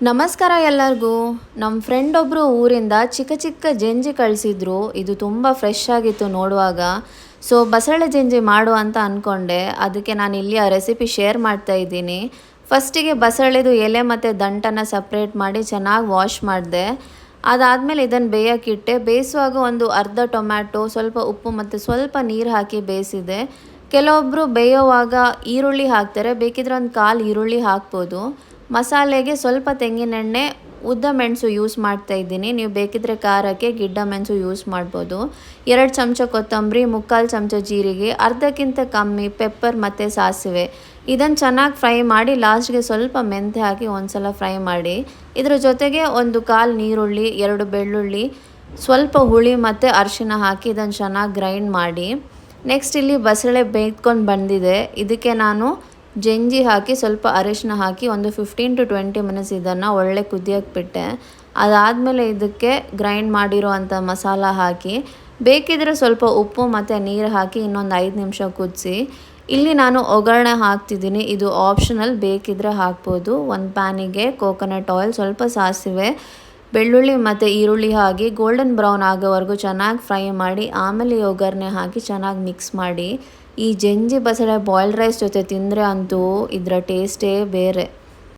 ನಮಸ್ಕಾರ ಎಲ್ಲರಿಗೂ. ನಮ್ಮ ಫ್ರೆಂಡ್ ಒಬ್ಬರು ಊರಿಂದ ಚಿಕ್ಕ ಚಿಕ್ಕ ಜಂಜಿ ಕಳಿಸಿದ್ರು. ಇದು ತುಂಬ ಫ್ರೆಶ್ ಆಗಿತ್ತು ನೋಡುವಾಗ. ಸೊ ಬಸಳೆ ಜಂಜಿ ಮಾಡು ಅಂತ ಅಂದ್ಕೊಂಡೆ. ಅದಕ್ಕೆ ನಾನು ಇಲ್ಲಿ ಆ ರೆಸಿಪಿ ಶೇರ್ ಮಾಡ್ತಾ ಇದ್ದೀನಿ. ಫಸ್ಟಿಗೆ ಬಸಳೆದು ಎಲೆ ಮತ್ತು ದಂಟನ್ನು ಸಪ್ರೇಟ್ ಮಾಡಿ ಚೆನ್ನಾಗಿ ವಾಶ್ ಮಾಡಿದೆ. ಅದಾದಮೇಲೆ ಇದನ್ನು ಬೇಯೋಕ್ಕಿಟ್ಟೆ. ಬೇಯಿಸುವಾಗ ಒಂದು ಅರ್ಧ ಟೊಮ್ಯಾಟೊ, ಸ್ವಲ್ಪ ಉಪ್ಪು ಮತ್ತು ಸ್ವಲ್ಪ ನೀರು ಹಾಕಿ ಬೇಯಿಸಿದೆ. ಕೆಲವೊಬ್ಬರು ಬೇಯೋವಾಗ ಈರುಳ್ಳಿ ಹಾಕ್ತಾರೆ, ಬೇಕಿದ್ರೆ ಒಂದು ಕಾಲು ಈರುಳ್ಳಿ ಹಾಕ್ಬೋದು. ಮಸಾಲೆಗೆ ಸ್ವಲ್ಪ ತೆಂಗಿನೆಣ್ಣೆ, ಉದ್ದ ಮೆಣಸು ಯೂಸ್ ಮಾಡ್ತಾ ಇದ್ದೀನಿ. ನೀವು ಬೇಕಿದ್ರೆ ಖಾರಕ್ಕೆ ಗಿಡ್ಡ ಮೆಣಸು ಯೂಸ್ ಮಾಡ್ಬೋದು. 2 ಚಮಚ ಕೊತ್ತಂಬರಿ, 3/4 ಚಮಚ ಜೀರಿಗೆ, ಅರ್ಧಕ್ಕಿಂತ ಕಮ್ಮಿ ಪೆಪ್ಪರ್ ಮತ್ತು ಸಾಸಿವೆ. ಇದನ್ನು ಚೆನ್ನಾಗಿ ಫ್ರೈ ಮಾಡಿ ಲಾಸ್ಟ್ಗೆ ಸ್ವಲ್ಪ ಮೆಂತ್ಯ ಹಾಕಿ ಒಂದ್ಸಲ ಫ್ರೈ ಮಾಡಿ. ಇದರ ಜೊತೆಗೆ ಒಂದು ಕಾಲು ನೀರುಳ್ಳಿ, 2 ಬೆಳ್ಳುಳ್ಳಿ, ಸ್ವಲ್ಪ ಹುಳಿ ಮತ್ತು ಅರಿಶಿನ ಹಾಕಿ ಇದನ್ನು ಚೆನ್ನಾಗಿ ಗ್ರೈಂಡ್ ಮಾಡಿ. ನೆಕ್ಸ್ಟ್ ಇಲ್ಲಿ ಬಸಳೆ ಬೇಯ್ಕೊಂಡು ಬಂದಿದೆ. ಇದಕ್ಕೆ ನಾನು ಜಂಜಿ ಹಾಕಿ ಸ್ವಲ್ಪ ಅರಿಶಿನ ಹಾಕಿ ಒಂದು 15 to 20 ಮಿನಿಟ್ಸ್ ಇದನ್ನು ಒಳ್ಳೆ ಕುದಿಯೋಕ್ಕೆ ಬಿಟ್ಟೆ. ಅದಾದಮೇಲೆ ಇದಕ್ಕೆ ಗ್ರೈಂಡ್ ಮಾಡಿರೋ ಅಂಥ ಮಸಾಲ ಹಾಕಿ, ಬೇಕಿದ್ರೆ ಸ್ವಲ್ಪ ಉಪ್ಪು ಮತ್ತು ನೀರು ಹಾಕಿ ಇನ್ನೊಂದು 5 ನಿಮಿಷ ಕುದಿಸಿ. ಇಲ್ಲಿ ನಾನು ಒಗ್ಗರಣೆ ಹಾಕ್ತಿದ್ದೀನಿ. ಇದು ಆಪ್ಷನಲ್, ಬೇಕಿದ್ರೆ ಹಾಕ್ಬೋದು. ಒಂದು ಪ್ಯಾನಿಗೆ ಕೋಕೋನಟ್ ಆಯಿಲ್, ಸ್ವಲ್ಪ ಸಾಸಿವೆ, ಬೆಳ್ಳುಳ್ಳಿ ಮತ್ತು ಈರುಳ್ಳಿ ಹಾಕಿ ಗೋಲ್ಡನ್ ಬ್ರೌನ್ ಆಗೋವರೆಗೂ ಚೆನ್ನಾಗಿ ಫ್ರೈ ಮಾಡಿ, ಆಮೇಲೆ ಈ ಒಗ್ಗರಣೆ ಹಾಕಿ ಚೆನ್ನಾಗಿ ಮಿಕ್ಸ್ ಮಾಡಿ. ಈ ಜಂಜಿ ಬಸಳೆ ಬಾಯ್ಲ್ಡ್ ರೈಸ್ ಜೊತೆ ತಿಂದರೆ ಅಂತೂ ಇದರ ಟೇಸ್ಟೇ ಬೇರೆ.